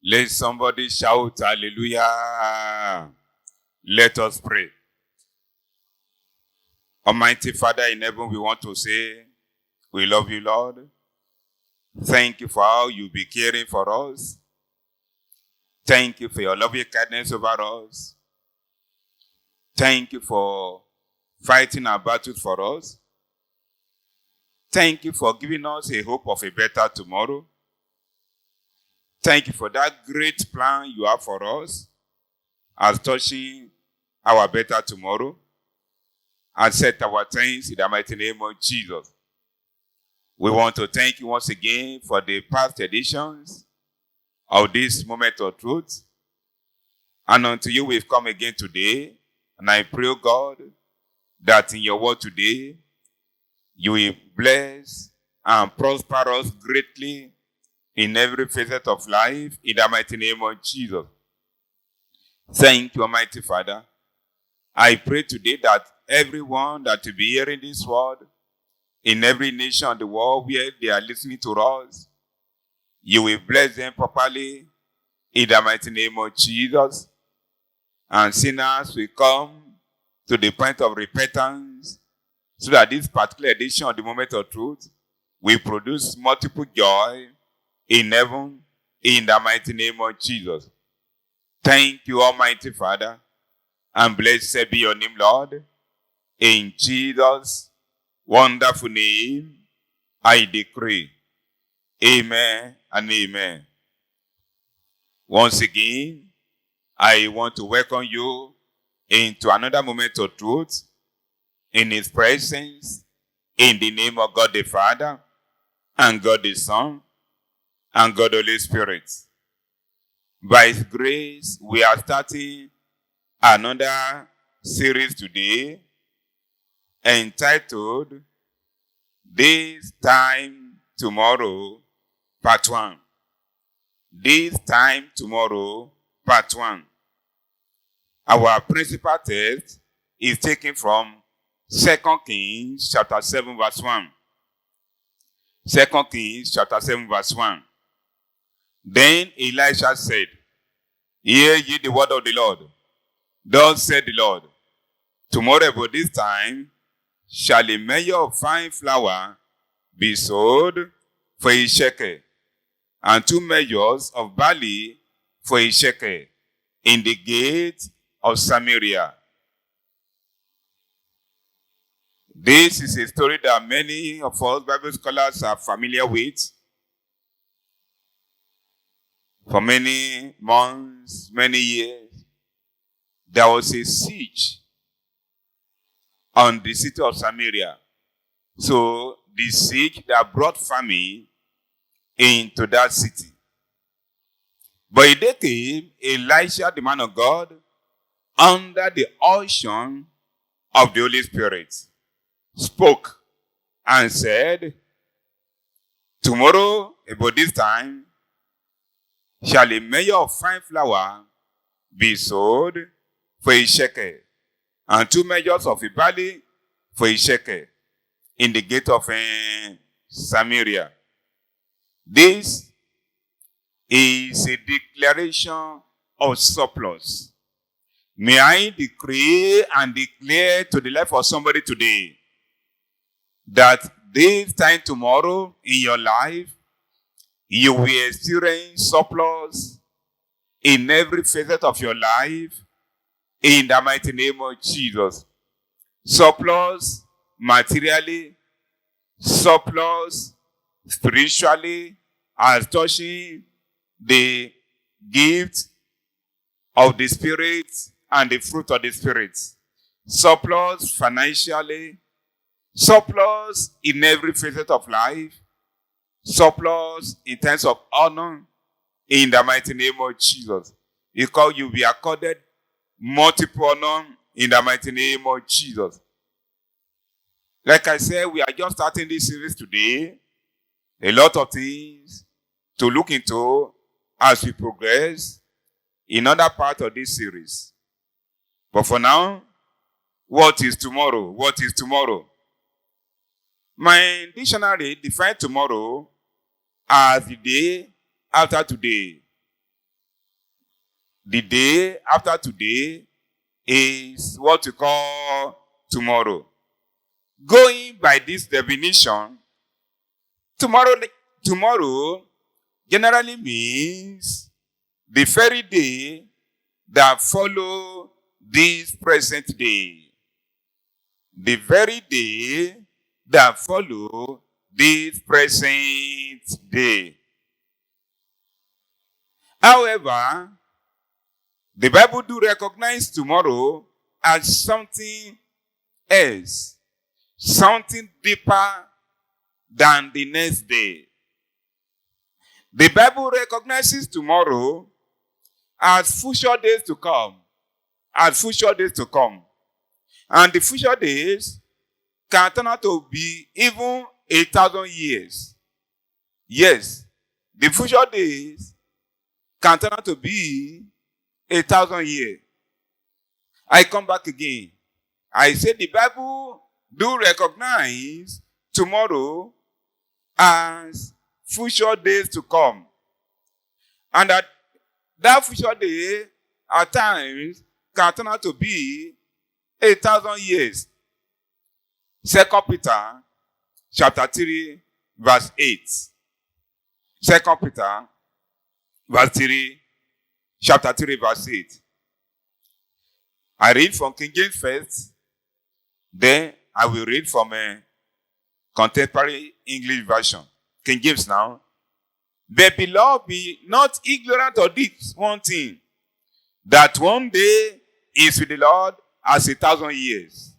Let somebody shout hallelujah. Let us pray. Almighty Father in heaven, we want to say, we love you, Lord. Thank you for how you be caring for us. Thank you for your loving kindness over us. Thank you for fighting our battles for us. Thank you for giving us a hope of a better tomorrow. Thank you for that great plan you have for us as touching our better tomorrow. And set our thanks in the mighty name of Jesus. We want to thank you once again for the past editions of this moment of truth. And unto you we've come again today. And I pray, God, that in your word today, you will bless and prosper us greatly in every facet of life in the mighty name of Jesus. Thank you, Almighty Father. I pray today that everyone that will be hearing this word, in every nation of the world where they are listening to us, you will bless them properly in the mighty name of Jesus. And sinners will come to the point of repentance so that this particular edition of the moment of truth will produce multiple joy in heaven in the mighty name of Jesus. Thank you, Almighty Father, and blessed be your name, Lord. In Jesus' wonderful name, I decree. Amen and amen. Once again, I want to welcome you into another moment of truth in His presence, in the name of God the Father, and God the Son, and God the Holy Spirit. By His grace, we are starting another series today entitled This Time Tomorrow, Part 1. This Time Tomorrow, Part 1. Our principal text is taken from 2 Kings chapter 7 verse 1. 2 Kings chapter 7 verse 1. Then Elisha said, Hear ye the word of the Lord. Thus said the Lord, Tomorrow about this time shall a measure of fine flour be sold for a shekel, and 2 measures of barley for a shekel in the gate of Samaria. This is a story that many of us Bible scholars are familiar with. For many months, many years, there was a siege on the city of Samaria. So the siege that brought famine into that city. But a day came, Elisha, the man of God, under the unction of the Holy Spirit, spoke and said, Tomorrow, about this time, shall a measure of fine flour be sold for a shekel, and 2 measures of a barley for a shekel in the gate of Samaria. This is a declaration of surplus. May I decree and declare to the life of somebody today that this time tomorrow in your life, you will experience surplus in every facet of your life in the mighty name of Jesus. Surplus materially, surplus spiritually, as touching the gift of the Spirit and the fruit of the Spirit. Surplus financially, surplus in every facet of life, surplus in terms of honor in the mighty name of Jesus. Because you will be accorded multiple honor in the mighty name of Jesus. Like I said, we are just starting this series today. A lot of things to look into as we progress in other part of this series. But for now, what is tomorrow? What is tomorrow? My dictionary defines tomorrow as the day after today. The day after today is what we call tomorrow. Going by this definition, tomorrow generally means the very day that follow this present day. The very day that follow this present day. However, the Bible do recognize tomorrow as something else, something deeper than the next day. The Bible recognizes tomorrow as future days to come, as future days to come. And the future days can turn out to be even 1,000 years. Yes, the future days can turn out to be 1,000 years. I come back again. I say the Bible do recognize tomorrow as future days to come. And that future day at times can turn out to be 1,000 years. 2 Peter chapter 3 verse 8. 2 Peter verse 3, chapter 3 verse 8. I read from King James first, then I will read from a contemporary English version. King James now. But beloved, be not ignorant of this one thing, that one day is with the Lord as 1,000 years,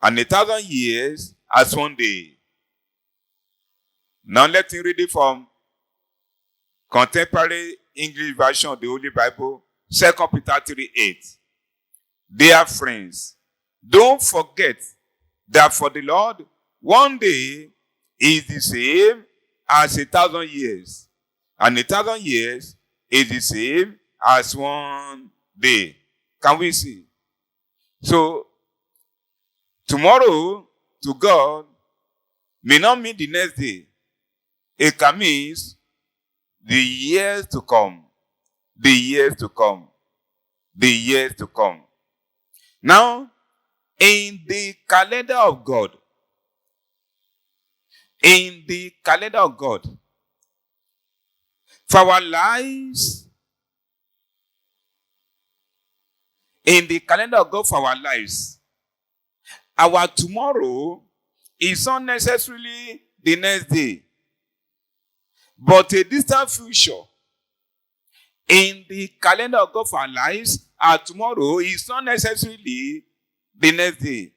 and 1,000 years as one day. Now let me read it from contemporary English version of the Holy Bible, 2 Peter 3:8. Dear friends, don't forget that for the Lord, one day is the same as 1,000 years, and 1,000 years is the same as one day. Can we see? So, tomorrow to God may not mean the next day. It can mean the years to come. The years to come. The years to come. Now, in the calendar of God, for our lives, in the calendar of God for our lives, our tomorrow is not necessarily the next day, but a distant future. In the calendar of God for our lives, our tomorrow is not necessarily the next day.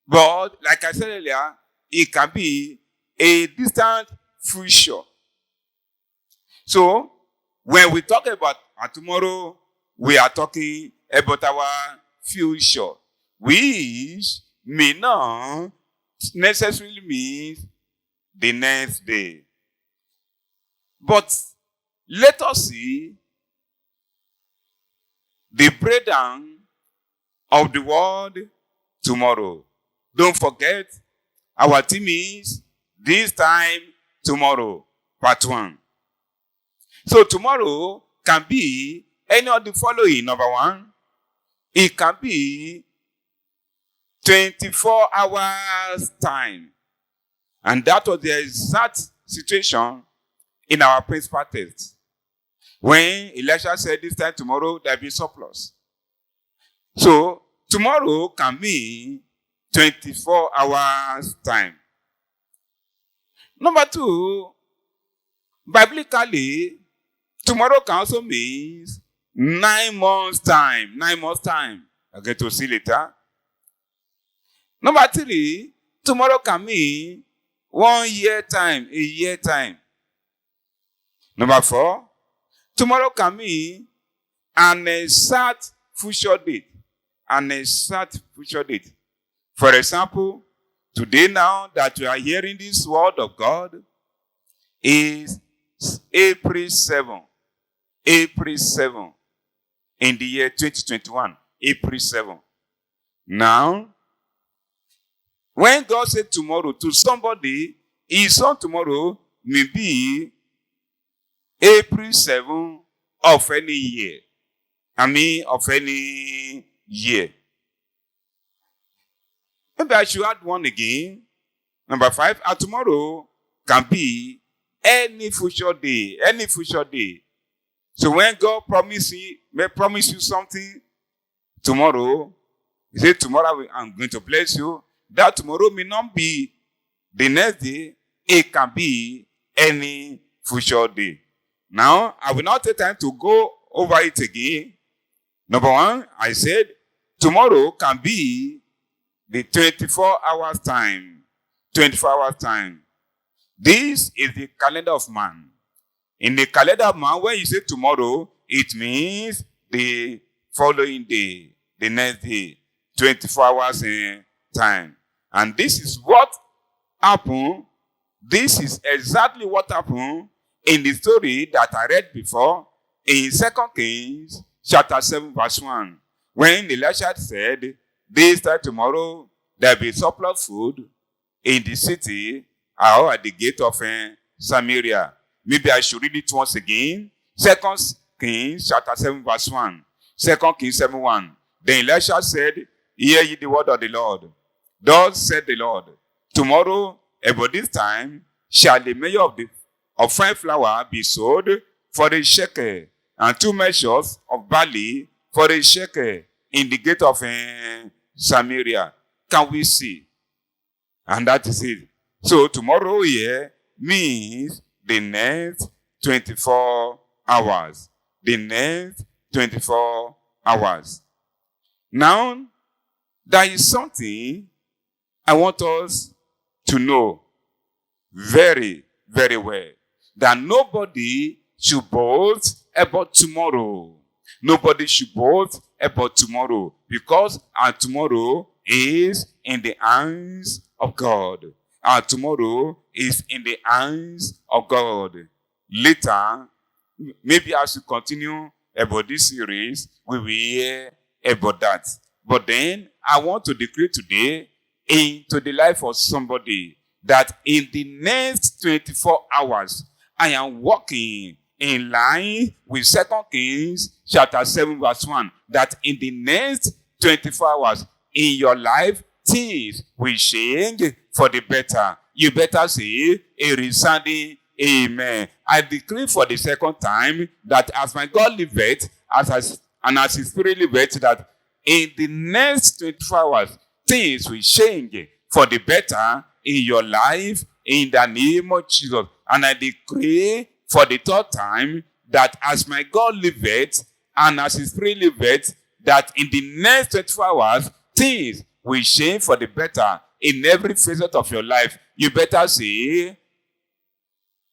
But, like I said earlier, it can be a distant future. So, when we talk about our tomorrow, we are talking about our future, which may not necessarily mean the next day. But let us see the breakdown of the word tomorrow. Don't forget, our theme is This Time Tomorrow, part 1. So tomorrow can be any of the following. Number 1, it can be 24 hours time. And that was the exact situation in our principal text. When Elisha said this time tomorrow, there will be surplus. So, tomorrow can mean 24 hours time. Number 2, biblically, tomorrow can also mean 9 months time. 9 months time. I'll get to see later. Number 3, tomorrow can mean 1 year time, a year time. Number 4, tomorrow can mean an exact future date. An exact future date. For example, today now that you are hearing this word of God is April 7. April 7. In the year 2021. April 7. Now, when God said tomorrow to somebody, his son tomorrow may be April 7 of any year. of any year. Maybe I should add one again. Number 5, and tomorrow can be any future day. Any future day. So when God may promise you something tomorrow, he said, tomorrow I'm going to bless you. That tomorrow may not be the next day. It can be any future day. Now, I will not take time to go over it again. Number 1, I said, tomorrow can be the 24 hours time. 24 hours time. This is the calendar of man. In the calendar of man, when you say tomorrow, it means the following day, the next day, 24 hours in time. And this is what happened. This is exactly what happened in the story that I read before in 2 Kings chapter 7 verse 1. When Elisha said, this time tomorrow, there will be surplus food in the city or at the gate of Samaria. Maybe I should read it once again. 2 Kings chapter 7 verse 1. 2 Kings 7:1. Then Elisha said, hear ye the word of the Lord. Thus said the Lord, tomorrow about this time shall the measure of fine flour be sold for a shekel, and 2 measures of barley for a shekel in the gate of Samaria. Can we see? And that is it. So tomorrow here means the next 24 hours. The next 24 hours. Now, there is something I want us to know very, very well. That nobody should boast about tomorrow. Nobody should boast about tomorrow. Because our tomorrow is in the hands of God. Our tomorrow is in the hands of God. Later, maybe as we continue about this series, we will hear about that. But then, I want to declare today into the life of somebody that in the next 24 hours, I am walking in line with 2 Kings chapter 7 verse 1. That in the next 24 hours in your life, things will change for the better. You better say a resounding amen. I declare for the second time that as my God liveth, and as his spirit liveth, that in the next 24 hours, things will change for the better in your life in the name of Jesus. And I decree for the third time that as my God liveth and as his spirit liveth, that in the next 24 hours, things will change for the better in every facet of your life. You better say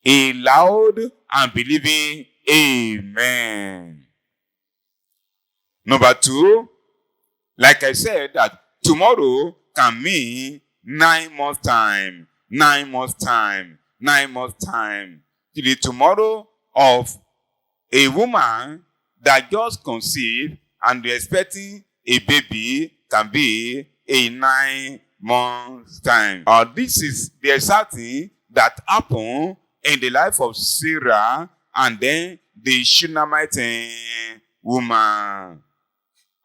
a loud and believing amen. Number 2, like I said, that tomorrow can mean 9 months time. 9 months time. 9 months time. The tomorrow of a woman that just conceived and expecting a baby can be a 9 months time. This is the exact thing that happened in the life of Sarah and then the Shunammite woman.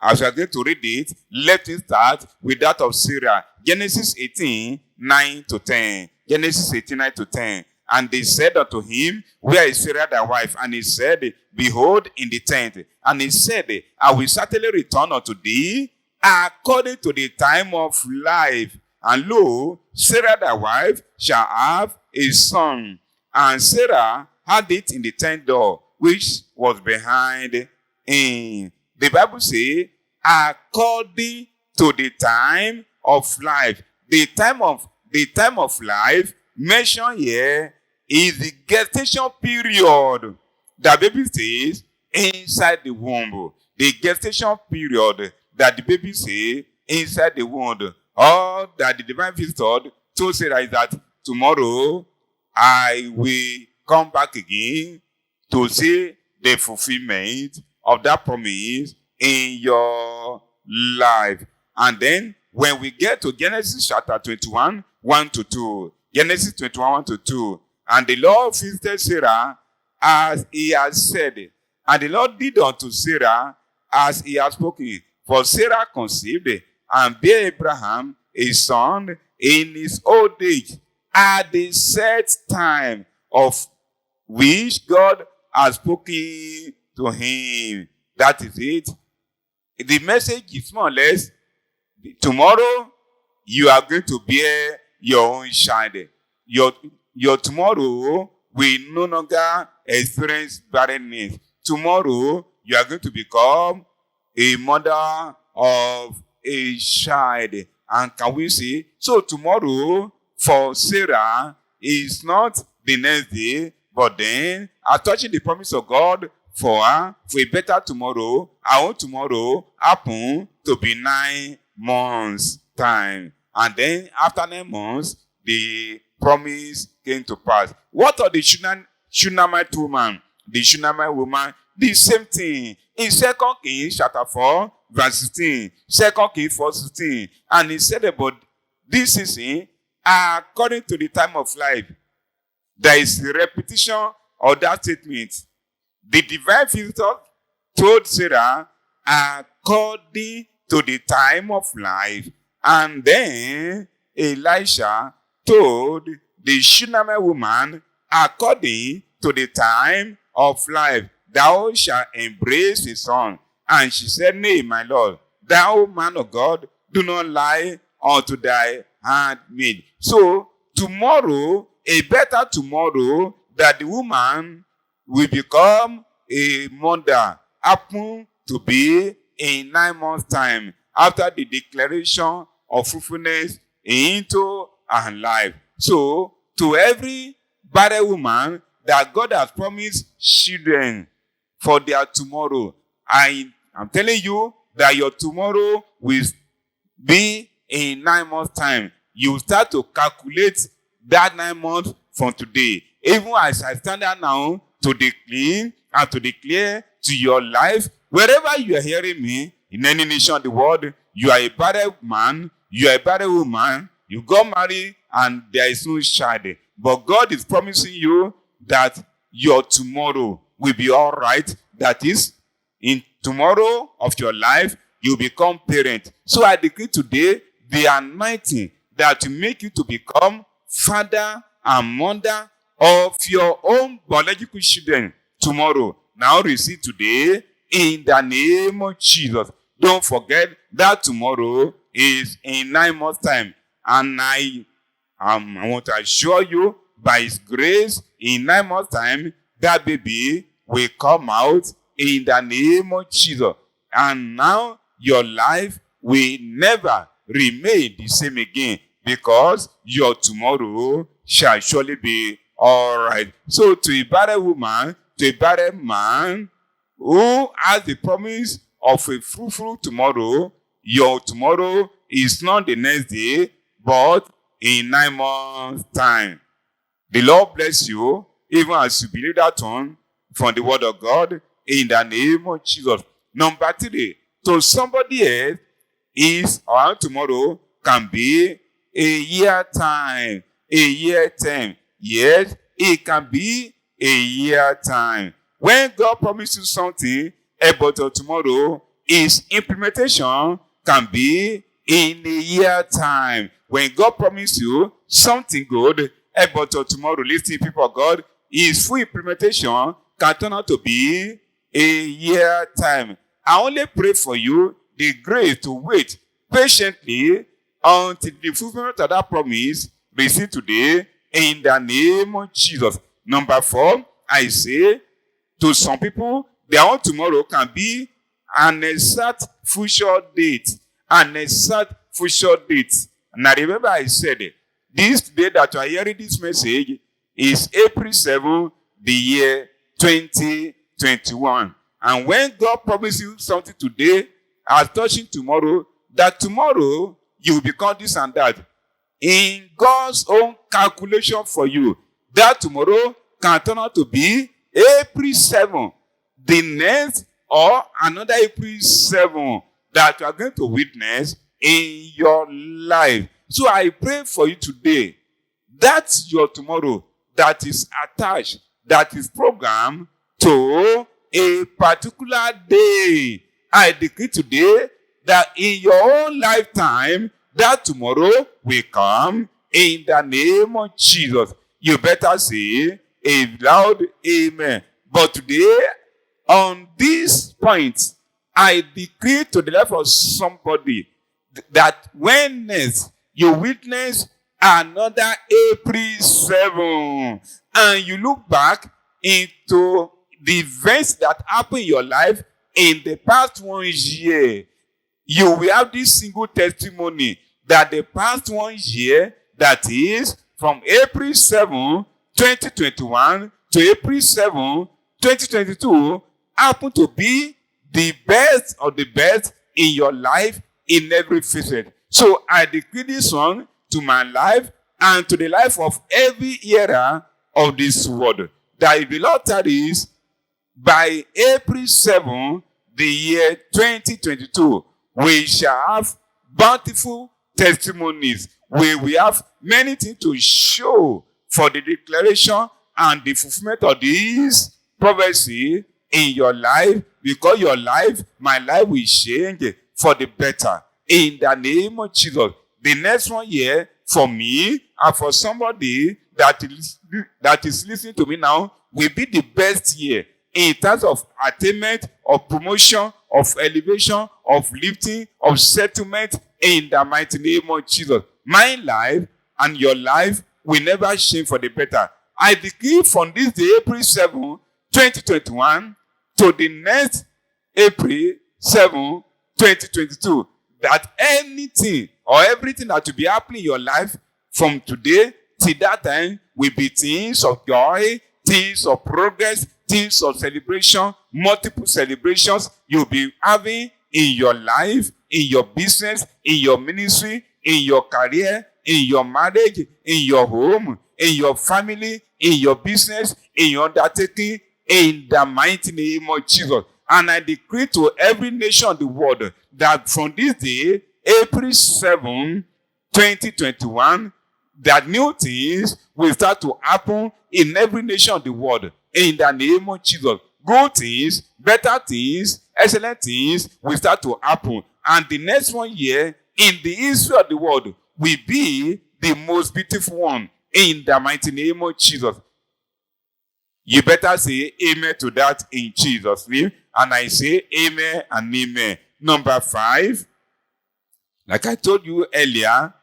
As we are going to read it, let us start with that of Sarah. Genesis 18, 9-10. Genesis 18, 9-10. And they said unto him, where is Sarah thy wife? And he said, behold, in the tent. And he said, I will certainly return unto thee according to the time of life. And lo, Sarah thy wife shall have a son. And Sarah had it in the tent door, which was behind him. The Bible says, according to the time of life. The time of life mentioned here is the gestation period that baby stays inside the womb. The gestation period that the baby stays inside the womb. Or that the divine visitor told Sarah is that tomorrow I will come back again to see the fulfillment of that promise in your life. And then when we get to Genesis chapter 21, 1-2, Genesis 21, 1-2, and the Lord visited Sarah as he had said, and the Lord did unto Sarah as he had spoken. For Sarah conceived and bare Abraham a son in his old age, at the set time of which God has spoken to him. That is it. The message is more or less, tomorrow you are going to bear your own child. Your tomorrow will no longer experience barrenness. Tomorrow you are going to become a mother of a child. And can we see? So tomorrow for Sarah is not the next day, but then touching the promise of God for her, for a better tomorrow, our own tomorrow happen to be 9 months time. And then after 9 months, the promise came to pass. What of the Shunammite woman? The Shunammite woman, the same thing. In 2 Kings chapter 4, verse 16, 2 Kings 4, 16, and he said about this season, according to the time of life, there is a repetition of that statement. The divine visitor told Sarah, according to the time of life. And then Elisha told the Shunammite woman, according to the time of life, thou shalt embrace a son. And she said, nay, my Lord, thou man of God, do not lie unto thy handmaid. So tomorrow, a better tomorrow, that the woman will become a mother, happen to be in 9 months' time after the declaration of fruitfulness into her life. So to every barren woman that God has promised children for their tomorrow, I'm telling you that your tomorrow will be in 9 months' time. You start to calculate that 9 months from today. Even as I stand there now to declare and to declare to your life, wherever you are hearing me, in any nation of the world, you are a barren man, you are a barren woman, you got married and there is no child. But God is promising you that your tomorrow will be all right. That is, in tomorrow of your life, you become parent. So I decree today the anointing that will make you to become father and mother of your own biological children tomorrow. Now receive today in the name of Jesus. Don't forget that tomorrow is in 9 months' time. And I want to assure you, by His grace, in 9 months' time, that baby will come out in the name of Jesus. And now your life will never remain the same again, because your tomorrow shall surely be all right. So to a barren woman, to a barren man who has the promise of a fruitful tomorrow, your tomorrow is not the next day, but in 9 months' time. The Lord bless you, even as you believe that one from the word of God, in the name of Jesus. Number 3, to somebody else, is or tomorrow can be a year time, a year time. Yes, it can be a year time. When God promises you something about tomorrow, His implementation can be in a year time. When God promises you something good about tomorrow, listen, people of God, His full implementation can turn out to be a year time. I only pray for you the grace to wait patiently until the fulfillment of that promise receive today in the name of Jesus. Number 4, I say to some people, their own tomorrow can be an exact future date. An exact future date. And I remember I said it. This day that you are hearing this message is April 7, the year 2021. And when God promises you something today, as touching tomorrow, that tomorrow you will become this and that. In God's own calculation for you, that tomorrow can turn out to be April 7, the next or another April 7 that you are going to witness in your life. So I pray for you today, that's your tomorrow that is attached, that is programmed to a particular day I decree today that in your own lifetime, that tomorrow will come in the name of Jesus. You better say a loud amen. But today, on this point, I decree to the life of somebody that when next you witness another April 7, and you look back into the events that happened in your life in the past 1 year, you will have this single testimony that the past 1 year, that is from April 7, 2021 to April 7, 2022, happened to be the best of the best in your life in every facet. So I decree this one to my life and to the life of every era of this world, that if the Lord tarries, by April 7, the year 2022, we shall have bountiful testimonies. We will have many things to show for the declaration and the fulfillment of this prophecy in your life, because your life, my life, will change for the better. In the name of Jesus. The next 1 year, for me and for somebody that is listening to me now, will be the best year in terms of attainment, of promotion, of elevation, of lifting, of settlement, in the mighty name of Jesus. My life and your life will never change for the better. I decree from this day, April 7, 2021, to the next April 7, 2022, that anything or everything that will be happening in your life from today till that time will be things of joy, things of progress, things of celebration, multiple celebrations you'll be having in your life, in your business, in your ministry, in your career, in your marriage, in your home, in your family, in your business, in your undertaking, in the mighty name of Jesus. And I decree to every nation of the world that from this day, April 7, 2021, that new things will start to happen in every nation of the world. In the name of Jesus. Good things, better things, excellent things will start to happen. And the next 1 year in the history of the world will be the most beautiful one. In the mighty name of Jesus. You better say amen to that in Jesus' name. And I say amen and amen. Number 5, like I told you earlier,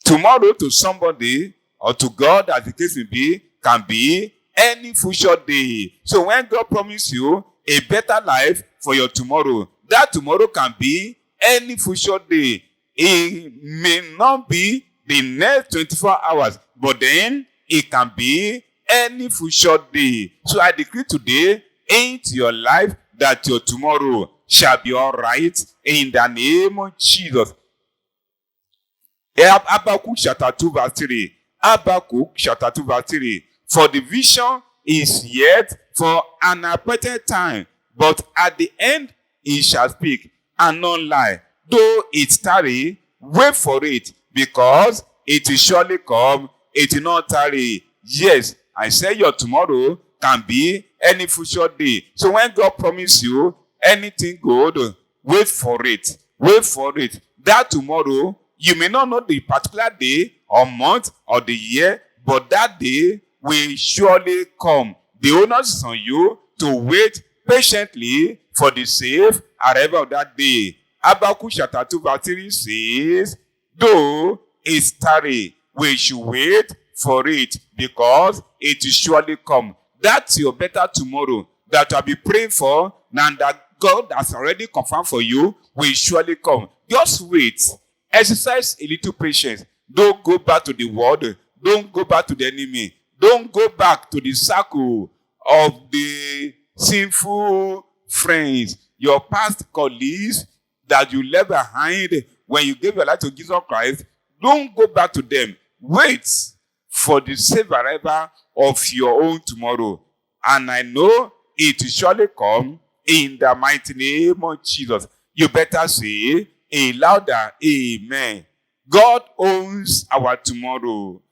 tomorrow to somebody or to God, as the case may be, can be any future day. So when God promises you a better life for your tomorrow, that tomorrow can be any future day. It may not be the next 24 hours, but then it can be any future day. So I decree today into your life that your tomorrow shall be all right in the name of Jesus. Habakkuk chapter 2 verse 3. Habakkuk chapter 2 verse 3. For the vision is yet for an appointed time, but at the end he shall speak and not lie. Though it tarry, wait for it, because it will surely come, it will not tarry. Yes, I say your tomorrow can be any future day. So when God promises you anything good, wait for it. Wait for it. That tomorrow, you may not know the particular day or month or the year, but that day will surely come. The onus is on you to wait patiently for the safe arrival of that day. Habakkuk chapter 2 verse 3 says, though it tarry, we should wait for it, because it will surely come. That's your better tomorrow that I'll be praying for, and that God has already confirmed for you will surely come. Just wait. Exercise a little patience. Don't go back to the world. Don't go back to the enemy. Don't go back to the circle of the sinful friends, your past colleagues that you left behind when you gave your life to Jesus Christ. Don't go back to them. Wait for the safe arrival of your own tomorrow. And I know it will surely come in the mighty name of Jesus. You better say a louder amen. God owns our tomorrow.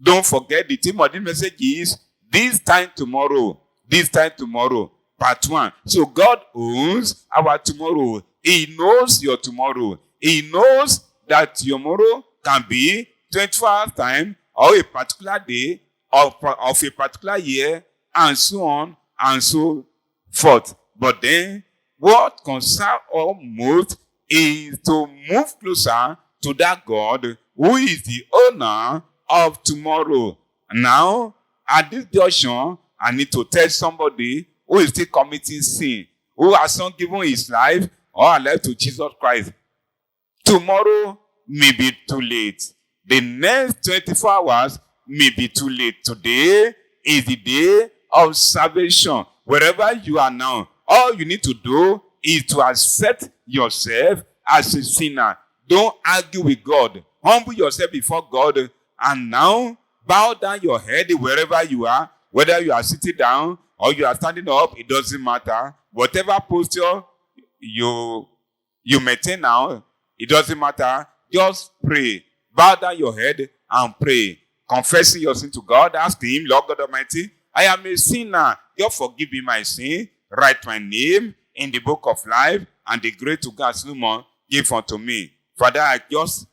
Don't forget, the theme of this message is this time tomorrow. This time tomorrow. Part 1. So God owns our tomorrow. He knows your tomorrow. He knows that tomorrow can be 24 hours time or a particular day of a particular year and so on and so forth. But then what concerns us most is to move closer to that God who is the owner of tomorrow. Now, at this junction, I need to tell somebody who is still committing sin, who has not given his life or her life to Jesus Christ. Tomorrow may be too late. The next 24 hours may be too late. Today is the day of salvation. Wherever you are now, all you need to do is to accept yourself as a sinner. Don't argue with God. Humble yourself before God. And now, bow down your head wherever you are. Whether you are sitting down or you are standing up, it doesn't matter. Whatever posture you maintain now, it doesn't matter. Just pray. Bow down your head and pray. Confessing your sin to God. Ask Him, Lord God Almighty, I am a sinner. Just forgive me my sin. Write my name in the book of life, and the grace to God Solomon give unto me. Father, I just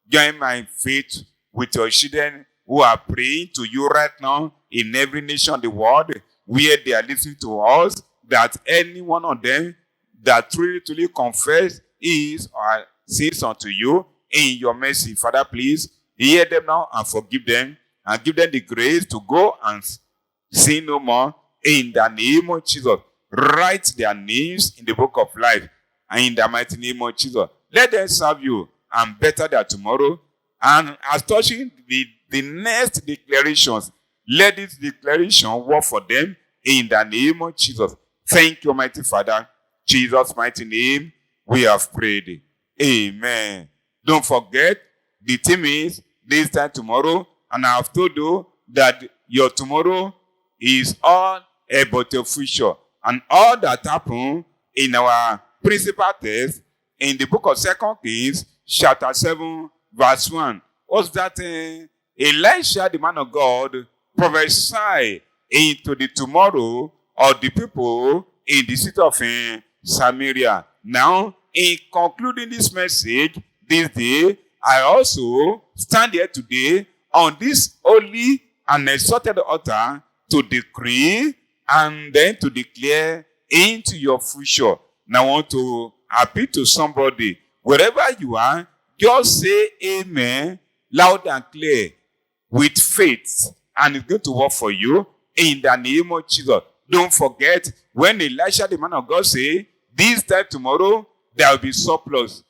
join my faith with your children who are praying to you right now in every nation of the world where they are listening to us, that any one of them that truly confess his or sins unto you in your mercy. Father, please hear them now and forgive them and give them the grace to go and sin no more in the name of Jesus. Write their names in the book of life and in the mighty name of Jesus. Let them serve you and better their tomorrow. And as touching the next declarations, let this declaration work for them in the name of Jesus. Thank you, mighty Father. Jesus' mighty name, we have prayed. Amen. Don't forget, the theme is this time tomorrow. And I have told you that your tomorrow is all about your future. And all that happened in our principal text in the book of 2 Kings, chapter 7, verse 1, was that Elisha, the man of God, prophesied into the tomorrow of the people in the city of Samaria. Now, in concluding this message this day, I also stand here today on this holy and exalted altar to decree and then to declare into your future. Now, I want to appeal to somebody. Wherever you are, just say amen loud and clear with faith, and it's going to work for you in the name of Jesus. Don't forget, when Elisha, the man of God, said, this time tomorrow, there will be surplus.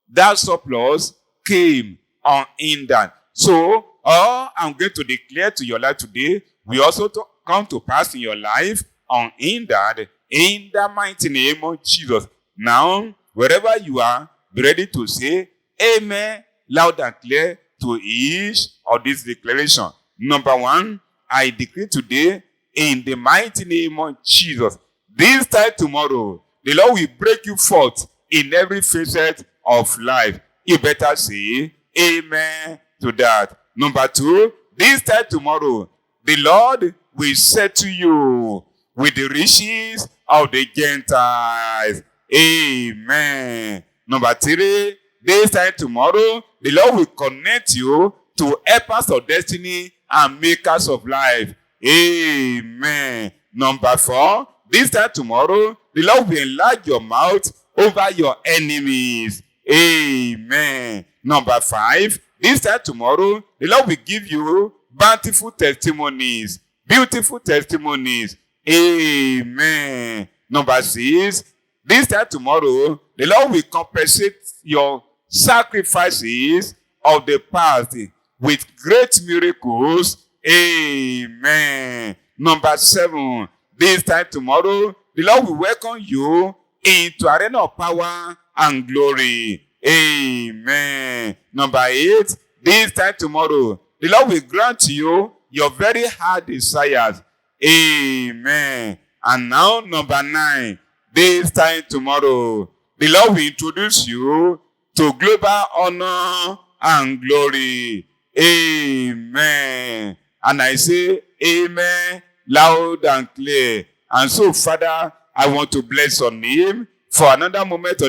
That surplus came unhindered. So, all I'm going to declare to your life today will also come to pass in your life unhindered in the mighty name of Jesus. Now, wherever you are, be ready to say amen loud and clear to each of this declaration. Number 1, I decree today in the mighty name of Jesus, this time tomorrow, the Lord will break you forth in every facet of life. You better say amen to that. Number 2, this time tomorrow, the Lord will settle you with the riches of the Gentiles. Amen. Number 3, this time tomorrow, the Lord will connect you to helpers of destiny and makers of life. Amen. Number 4, this time tomorrow, the Lord will enlarge your mouth over your enemies. Amen. Number 5, this time tomorrow, the Lord will give you bountiful testimonies, beautiful testimonies. Amen. Number 6, this time tomorrow, the Lord will compensate your sacrifices of the past with great miracles. Amen. Number 7, this time tomorrow, the Lord will welcome you into arena of power and glory. Amen. Number 8, this time tomorrow, the Lord will grant you your very heart desires. Amen. And now, number 9, this time tomorrow, the Lord will introduce you to global honor and glory. Amen. And I say amen loud and clear. And so, Father, I want to bless your name for another moment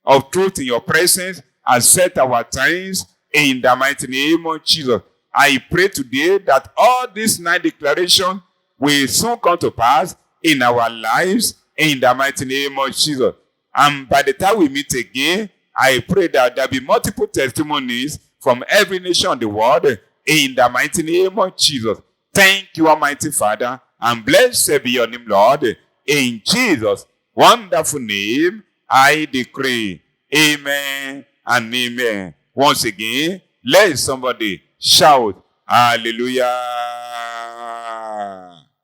of truth in your presence. Accept our thanks in the mighty name of Jesus. I pray today that all these 9 declarations will soon come to pass in our lives in the mighty name of Jesus. And by the time we meet again, I pray that there be multiple testimonies from every nation of the world in the mighty name of Jesus. Thank you, Almighty Father, and blessed be your name, Lord. In Jesus' wonderful name, I decree. Amen and amen. Once again, let somebody shout, hallelujah.